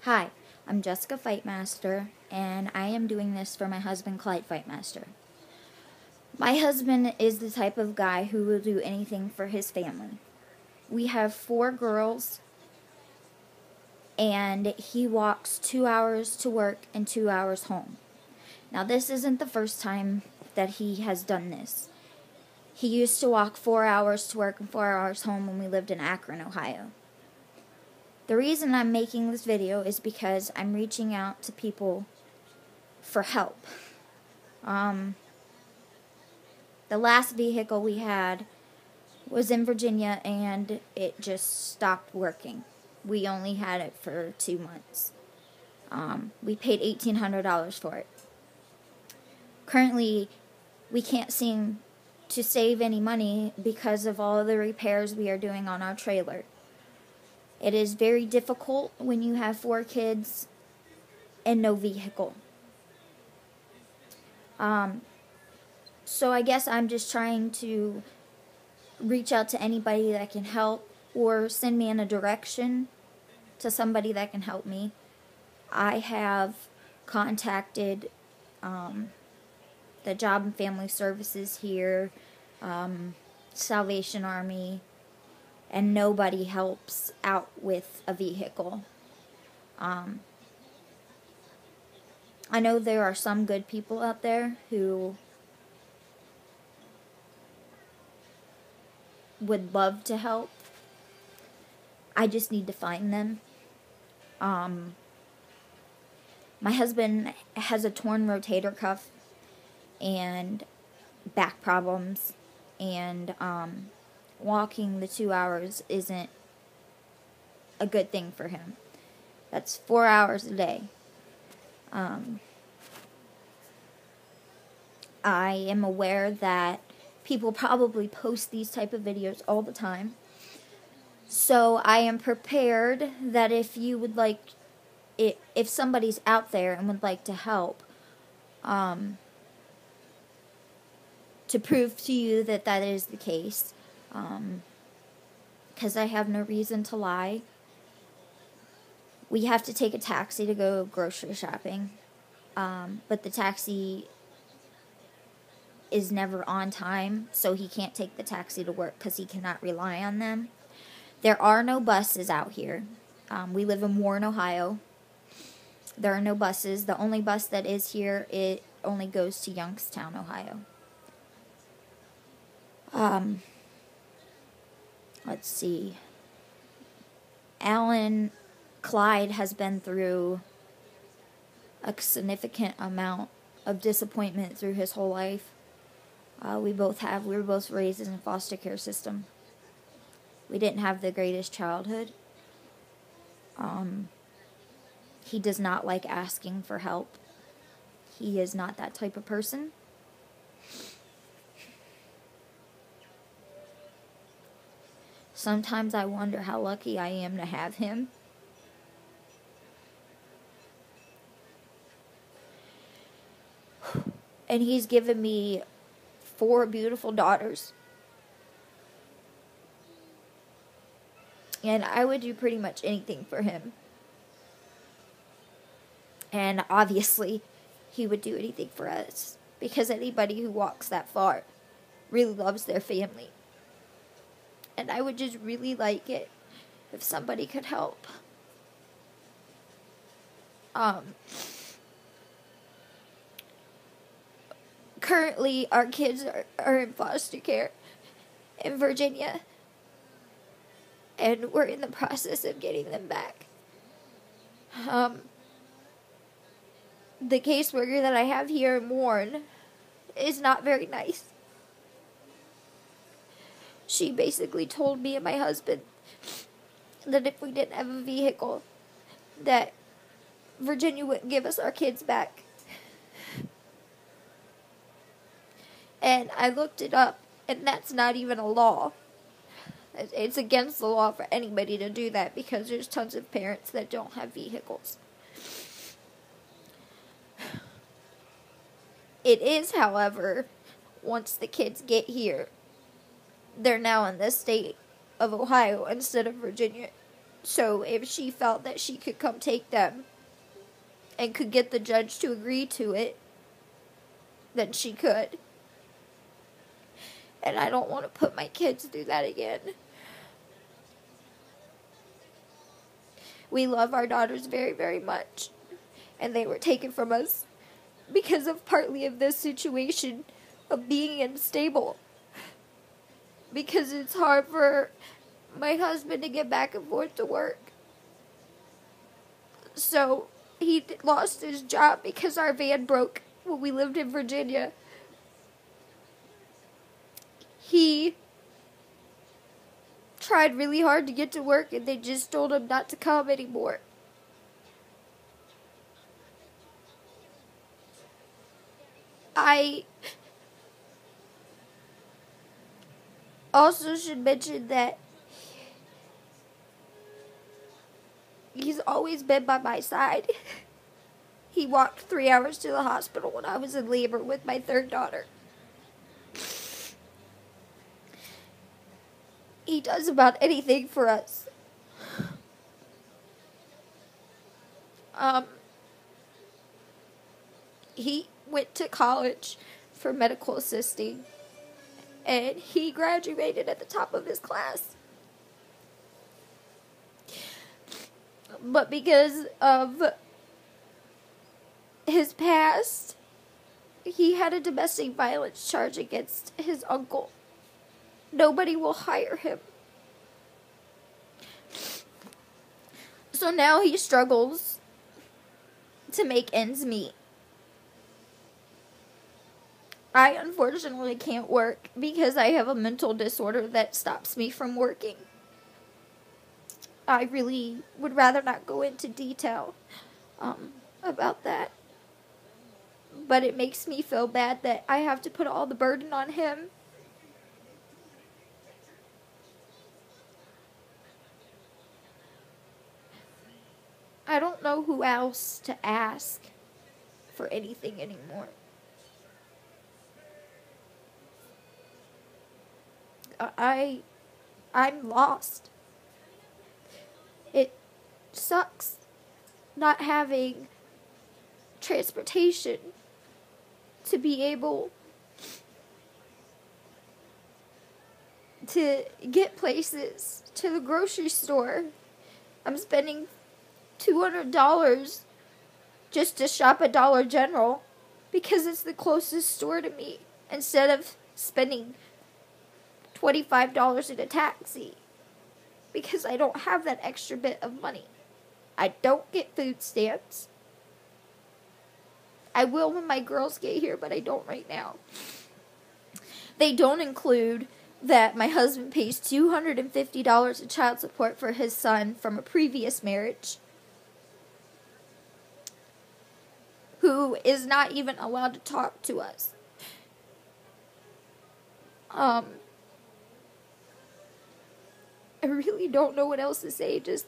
Hi, I'm Jessica Fightmaster, and I am doing this for my husband, Clyde Fightmaster. My husband is the type of guy who will do anything for his family. We have 4 girls, and he walks 2 hours to work and 2 hours home. Now, this isn't the first time that he has done this. He used to walk 4 hours to work and 4 hours home when we lived in Akron, Ohio. The reason I'm making this video is because I'm reaching out to people for help. The last vehicle we had was in Virginia, and it just stopped working. We only had it for 2 months. We paid $1,800 for it. Currently, we can't seem to save any money because of all of the repairs we are doing on our trailer. It is very difficult when you have 4 kids and no vehicle. So I guess I'm just trying to reach out to anybody that can help or send me in a direction to somebody that can help me. I have contacted the Job and Family Services here, Salvation Army, and nobody helps out with a vehicle. I know there are some good people out there who would love to help. I just need to find them. My husband has a torn rotator cuff and back problems, and walking the 2 hours isn't a good thing for him. That's 4 hours a day. I am aware that people probably post these type of videos all the time. So I am prepared that if you would like, if somebody's out there and would like to help, to prove to you that that is the case, because I have no reason to lie. We have to take a taxi to go grocery shopping, but the taxi is never on time, so he can't take the taxi to work because he cannot rely on them. There are no buses out here. We live in Warren, Ohio. There are no buses. The only bus that is here, it only goes to Youngstown, Ohio. Let's see. Clyde has been through a significant amount of disappointment through his whole life. We were both raised in a foster care system. We didn't have the greatest childhood. He does not like asking for help. He is not that type of person. Sometimes I wonder how lucky I am to have him. And he's given me 4 beautiful daughters. And I would do pretty much anything for him. And obviously, he would do anything for us. Because anybody who walks that far really loves their family. And I would just really like it if somebody could help. Currently, our kids are in foster care in Virginia, and we're in the process of getting them back. The caseworker that I have here in Warren is not very nice. She basically told me and my husband that if we didn't have a vehicle, that Virginia wouldn't give us our kids back. And I looked it up, and that's not even a law. It's against the law for anybody to do that because there's tons of parents that don't have vehicles. It is, however, once the kids get here, they're now in the state of Ohio instead of Virginia. So if she felt that she could come take them and could get the judge to agree to it, then she could. And I don't want to put my kids through that again. We love our daughters very, very much. And they were taken from us because of partly of this situation of being unstable. Because it's hard for my husband to get back and forth to work. So he lost his job because our van broke when we lived in Virginia. He tried really hard to get to work and they just told him not to come anymore. I also should mention that he's always been by my side. He walked 3 hours to the hospital when I was in labor with my third daughter. He does about anything for us. He went to college for medical assisting, and he graduated at the top of his class. But because of his past, he had a domestic violence charge against his uncle. Nobody will hire him. So now he struggles to make ends meet. I unfortunately can't work because I have a mental disorder that stops me from working. I really would rather not go into detail about that. But it makes me feel bad that I have to put all the burden on him. I don't know who else to ask for anything anymore. I'm lost. It sucks not having transportation to be able to get places, to the grocery store. I'm spending $200 just to shop at Dollar General because it's the closest store to me, instead of spending $25 in a taxi because I don't have that extra bit of money. I don't get food stamps. I will when my girls get here, but I don't right now. They don't include that my husband pays $250 in child support for his son from a previous marriage, who is not even allowed to talk to us. I really don't know what else to say. Just,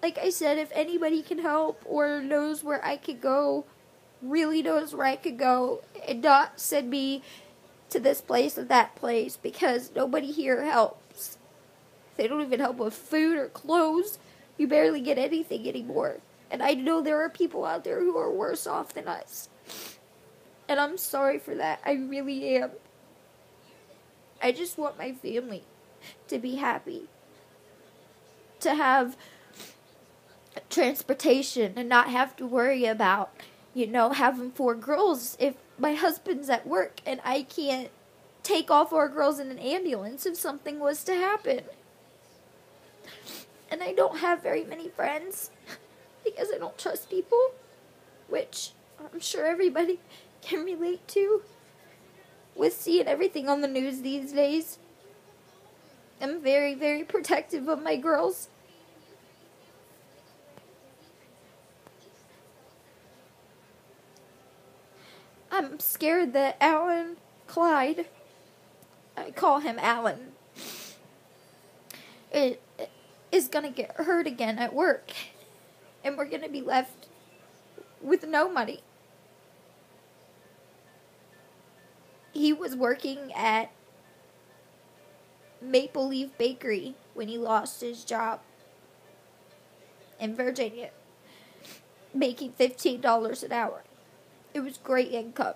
like I said, if anybody can help or knows where I could go, really knows where I could go, and not send me to this place or that place, because nobody here helps. They don't even help with food or clothes. You barely get anything anymore. And I know there are people out there who are worse off than us. And I'm sorry for that. I really am. I just want my family to be happy. To have transportation and not have to worry about, having 4 girls if my husband's at work and I can't take all 4 girls in an ambulance if something was to happen. And I don't have very many friends because I don't trust people, which I'm sure everybody can relate to with seeing everything on the news these days. I'm very, very protective of my girls. I'm scared that Alan Clyde, I call him Alan, is going to get hurt again at work. And we're going to be left with no money. He was working at Maple Leaf Bakery when he lost his job in Virginia, making $15 an hour. It was great income.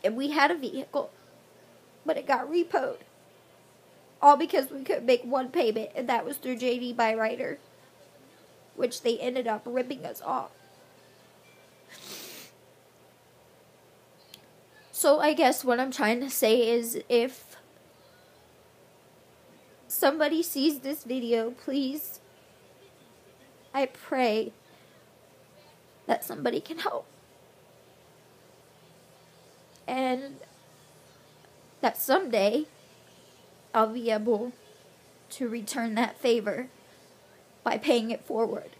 And we had a vehicle, but it got repoed. All because we couldn't make one payment, and that was through JD Byrider, which they ended up ripping us off. So I guess what I'm trying to say is, if somebody sees this video, please, I pray that somebody can help. And that someday I'll be able to return that favor by paying it forward.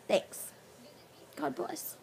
Thanks. God bless.